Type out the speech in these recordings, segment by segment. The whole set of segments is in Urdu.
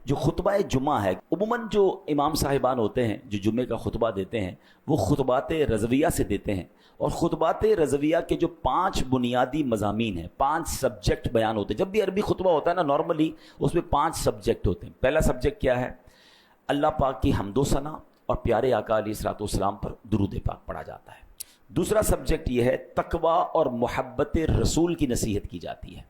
جو خطبہ جمعہ ہے، عموماً جو امام صاحبان ہوتے ہیں جو جمعے کا خطبہ دیتے ہیں وہ خطبات رضویہ سے دیتے ہیں، اور خطبات رضویہ کے جو 5 بنیادی مضامین ہیں، 5 سبجیکٹ بیان ہوتے ہیں۔ جب بھی عربی خطبہ ہوتا ہے نا نارملی اس میں 5 سبجیکٹ ہوتے ہیں۔ پہلا سبجیکٹ کیا ہے؟ اللہ پاک کی حمد و ثنا اور پیارے آقا علیہ الصلوۃ والسلام پر درود پاک پڑھا جاتا ہے۔ دوسرا سبجیکٹ یہ ہے تقویٰ اور محبت رسول کی نصیحت کی جاتی ہے۔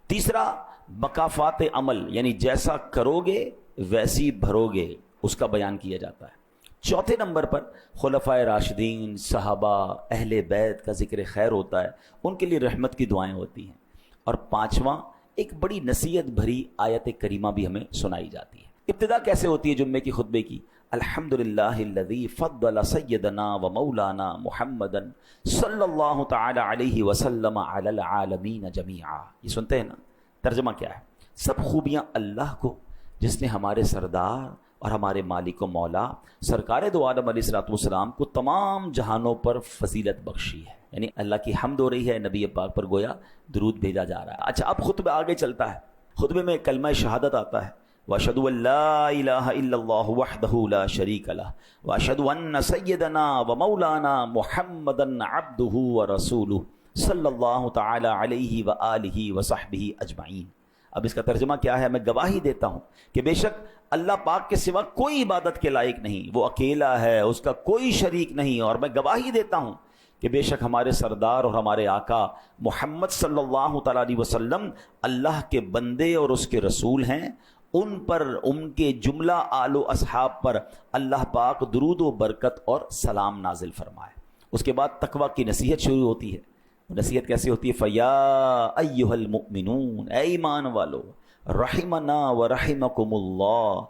تیسرا مکافات عمل، یعنی جیسا کرو گے ویسی بھرو گے، اس کا بیان کیا جاتا ہے۔ چوتھے نمبر پر خلفائے راشدین، صحابہ، اہل بیت کا ذکر خیر ہوتا ہے، ان کے لیے رحمت کی دعائیں ہوتی ہیں۔ اور پانچواں ایک بڑی نصیحت بھری آیت کریمہ بھی ہمیں سنائی جاتی ہے۔ ابتدا کیسے ہوتی ہے جمعے کی خطبے کی؟ الحمدللہ الذی فضل سیدنا و مولانا محمدا صلی اللہ تعالی علیہ وسلم علی العالمین جمیعا۔ یہ سنتے ہیں نا؟ ترجمہ کیا ہے؟ سب خوبیاں اللہ کو جس نے ہمارے سردار اور ہمارے مالک و مولا سرکار دو عالم علیہ الصلوۃ والسلام کو تمام جہانوں پر فضیلت بخشی ہے۔ یعنی اللہ کی حمد ہو رہی ہے، نبی پاک پر گویا درود بھیجا جا رہا ہے۔ اچھا، اب خطبہ آگے چلتا ہے۔ خطبے میں کلمہ شہادت آتا ہے، وَأَشْهَدُ أَن لَّا إِلَٰهَ إِلَّا اللَّهُ وَحْدَهُ لَا شَرِيكَ لَهُ وَأَشْهَدُ أَنَّ سَيِّدَنَا وَمَوْلَانَا مُحَمَّدًا عَبْدُهُ وَرَسُولُهُ صلی اللہ تعالی علیہ وآلہ وصحبہ اجمعین۔ اب اس کا ترجمہ کیا ہے؟ میں گواہی دیتا ہوں کہ بے شک اللہ پاک کے سوا کوئی عبادت کے لائق نہیں، وہ اکیلا ہے، اس کا کوئی شریک نہیں، اور میں گواہی دیتا ہوں کہ بے شک ہمارے سردار اور ہمارے آقا محمد صلی اللہ تعالی علیہ وسلم اللہ کے بندے اور اس کے رسول ہیں۔ ان پر، ان کے جملہ آل و اصحاب پر اللہ پاک درود و برکت اور سلام نازل فرمائے۔ اس کے بعد تقویٰ کی نصیحت شروع ہوتی ہے۔ نصیحت کیسے ہوتی ہے؟ فَيَا أَيُّهَا الْمُؤْمِنُونَ، اے ایمان والو، رحمنا و رحمکم اللہ،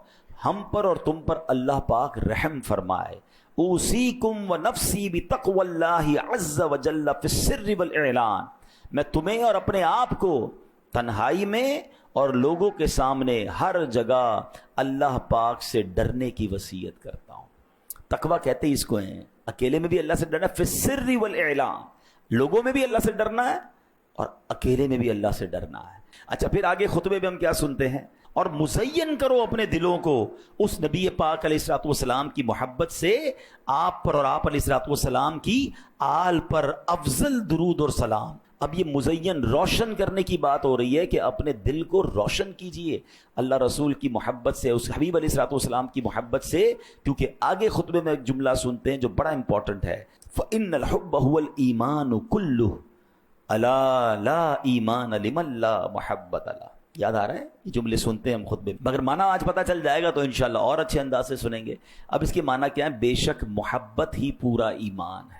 ہم پر اور تم پر اللہ پاک رحم فرمائے۔ اوصیکم و نفسی بتقوی اللہ عز و جل فی السر والاعلان، میں تمہیں اور اپنے آپ کو تنہائی میں اور لوگوں کے سامنے ہر جگہ اللہ پاک سے ڈرنے کی وصیت کرتا ہوں۔ تقویٰ کہتے ہیں اس کو ہیں، اکیلے میں بھی اللہ سے ڈرنا، فی السر والاعلان، لوگوں میں بھی اللہ سے ڈرنا ہے اور اکیلے میں بھی اللہ سے ڈرنا ہے۔ اچھا، پھر آگے خطبے میں ہم کیا سنتے ہیں؟ اور مزین کرو اپنے دلوں کو اس نبی پاک علیہ الصلوۃ والسلام کی محبت سے، آپ پر اور آپ علیہ الصلوۃ والسلام کی آل پر افضل درود اور سلام۔ اب یہ مزین، روشن کرنے کی بات ہو رہی ہے کہ اپنے دل کو روشن کیجئے اللہ رسول کی محبت سے، اس حبیب علیہ الصلوۃ والسلام کی محبت سے، کیونکہ آگے خطبے میں ایک جملہ سنتے ہیں جو بڑا امپورٹنٹ ہے، فَإِنَّ الْحُبَّ هُوَ الْإِيمَانُ كُلُّهُ أَلَا لَا إِيمَانَ لِمَن لَا مُحَبَّةَ لَهُ۔ یاد آ رہا ہے؟ یہ جملے سنتے ہیں ہم خطبے میں، مگر معنی آج پتہ چل جائے گا تو انشاءاللہ اور اچھے انداز سے سنیں گے۔ اب اس کے معنی کیا ہے؟ بے شک محبت ہی پورا ایمان ہے،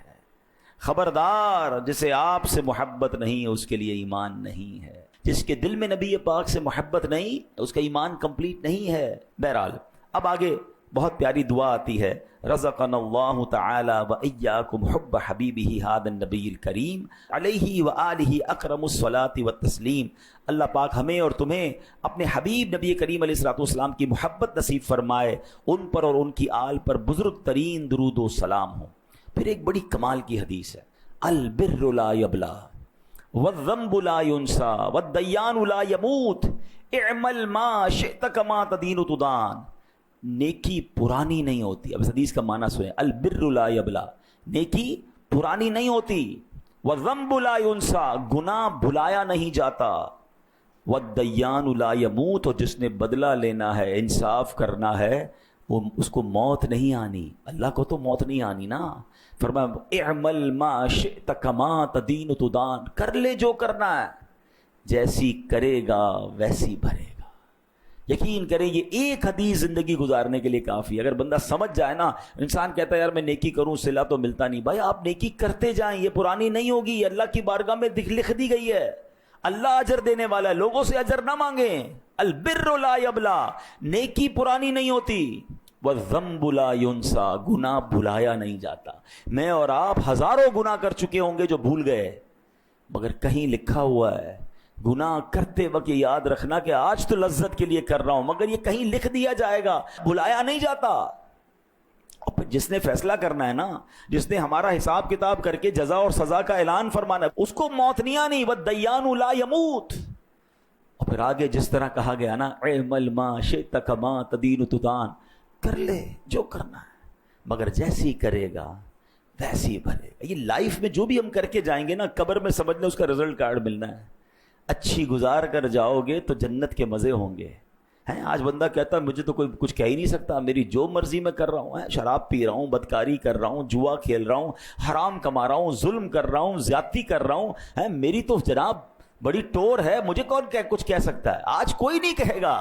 خبردار جسے آپ سے محبت نہیں اس کے لیے ایمان نہیں ہے، جس کے دل میں نبی پاک سے محبت نہیں اس کا ایمان کمپلیٹ نہیں ہے۔ بہرحال اب آگے بہت پیاری دعا آتی ہے، رزقنا اللہ تعالی و ایاکم حب حبیبہ ھذا النبی الکریم علیہ وآلہ اکرم الصلاۃ والتسلیم۔ اللہ پاک ہمیں اور تمہیں اپنے حبیب نبی کریم علیہ الصلوۃ والسلام کی محبت نصیب فرمائے، ان پر اور ان کی آل پر بزرگ ترین درود و سلام ہو۔ پھر ایک بڑی کمال کی حدیث ہے، البر لا یبلا والذنب لا ینسا والدیان لا یموت اعمل ما شئت کما تدین تدان۔ نیکی پرانی نہیں ہوتی۔ اب اس حدیث کا معنی سنیں، البر لا یبلا، نیکی پرانی نہیں ہوتی، والذنب لا ینسا، گناہ بھلایا نہیں جاتا، والدیان لا یموت، اور جس نے بدلہ لینا ہے، انصاف کرنا ہے، وہ اس کو موت نہیں آنی۔ اللہ کو تو موت نہیں آنی نا۔ فرمایا اعمل ما شئت کما تدین تدان، کر لے جو کرنا ہے، جیسی کرے گا ویسی بھرے گا۔ یقین کریں یہ ایک حدیث زندگی گزارنے کے لیے کافی ہے۔ اگر بندہ سمجھ جائے نا، انسان کہتا ہے یار میں نیکی کروں صلہ تو ملتا نہیں، بھائی آپ نیکی کرتے جائیں، یہ پرانی نہیں ہوگی، یہ اللہ کی بارگاہ میں لکھ دی گئی ہے، اللہ اجر دینے والا ہے، لوگوں سے اجر نہ مانگیں۔ البر لا یبلا، نیکی پرانی نہیں ہوتی، والذنب لا ینسا، گناہ بھلایا نہیں جاتا۔ میں اور آپ ہزاروں گناہ کر چکے ہوں گے جو بھول گئے، مگر کہیں لکھا ہوا ہے گناہ کرتے وقت یہ یاد رکھنا کہ آج تو لذت کے لیے کر رہا ہوں، مگر یہ کہیں لکھ دیا جائے گا، بھلایا نہیں جاتا۔ اور پھر جس نے فیصلہ کرنا ہے نا، جس نے ہمارا حساب کتاب کر کے جزا اور سزا کا اعلان فرمانا ہے، اس کو موت نہیں آنی۔ والدیان لا یموت، اور پھر آگے جس طرح کہا گیا نا اعمل ما شئت کما تدین تدان، کر لے جو کرنا ہے مگر جیسی کرے گا ویسی بھرے گا۔ یہ لائف میں جو بھی ہم کر کے جائیں گے نا، قبر میں سمجھ لیں اس کا رزلٹ کارڈ ملنا ہے۔ اچھی گزار کر جاؤ گے تو جنت کے مزے ہوں گے۔ ہیں آج بندہ کہتا ہے مجھے تو کوئی کچھ کہہ ہی نہیں سکتا، میری جو مرضی میں کر رہا ہوں، شراب پی رہا ہوں، بدکاری کر رہا ہوں، جوا کھیل رہا ہوں، حرام کما رہا ہوں، ظلم کر رہا ہوں، زیادتی کر رہا ہوں، میری تو جناب بڑی ٹور ہے، مجھے کون کچھ کہہ سکتا ہے؟ آج کوئی نہیں کہے گا۔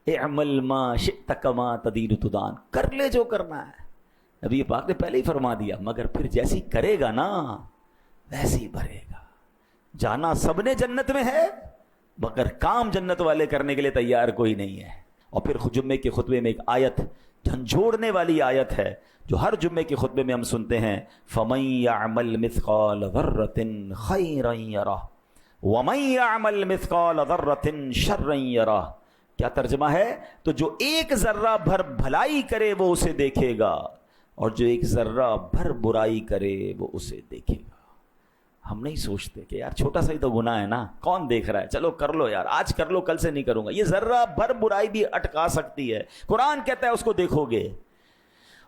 اعمل ما شئت کما تدین تدان، کر لے جو کرنا ہے۔ نبی پاک نے پہلے ہی فرما دیا، مگر پھر جیسی کرے گا نا ویسی بھرے گا۔ جانا سب نے جنت میں ہے مگر کام جنت والے کرنے کے لیے تیار کوئی نہیں ہے۔ اور پھر جمعے کے خطبے میں ایک آیت جھنجھوڑنے والی آیت ہے جو ہر جمعے کے خطبے میں ہم سنتے ہیں، فَمَن يَعْمَلْ مِثْقَالَ ذَرَّةٍ خَيْرًا يَرَهُ وَمَن يَعْمَلْ مِثْقَالَ ذَرَّةٍ شَرًّا يَرَهُ۔ کیا ترجمہ ہے؟ تو جو ایک ذرہ بھر بھلائی کرے وہ اسے دیکھے گا، اور جو ایک ذرہ بھر برائی کرے وہ اسے دیکھے گا۔ ہم نہیں سوچتے کہ یار چھوٹا سا ہی تو گناہ ہے نا، کون دیکھ رہا ہے، چلو کر لو یار، آج کر لو کل سے نہیں کروں گا۔ یہ ذرہ بھر برائی بھی اٹکا سکتی ہے، قرآن کہتا ہے اس کو دیکھو گے۔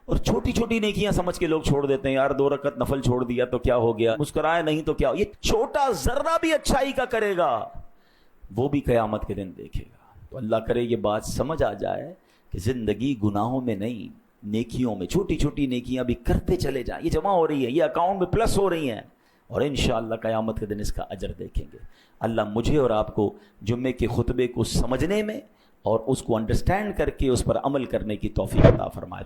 اور چھوٹی چھوٹی نیکیاں سمجھ کے لوگ چھوڑ دیتے ہیں، یار 2 رکعت نفل چھوڑ دیا تو کیا ہو گیا، مسکرائے نہیں تو کیا، یہ چھوٹا ذرہ بھی اچھائی کا کرے گا وہ بھی قیامت کے دن دیکھے گا۔ تو اللہ کرے یہ بات سمجھ آ جائے کہ زندگی گناہوں میں نہیں، نیکیوں میں، چھوٹی چھوٹی نیکیاں بھی کرتے چلے جائیں، یہ جمع ہو رہی ہے، یہ اکاؤنٹ میں پلس ہو رہی ہیں، اور انشاءاللہ قیامت کے دن اس کا اجر دیکھیں گے۔ اللہ مجھے اور آپ کو جمعے کے خطبے کو سمجھنے میں اور اس کو انڈرسٹینڈ کر کے اس پر عمل کرنے کی توفیق عطا فرمائے۔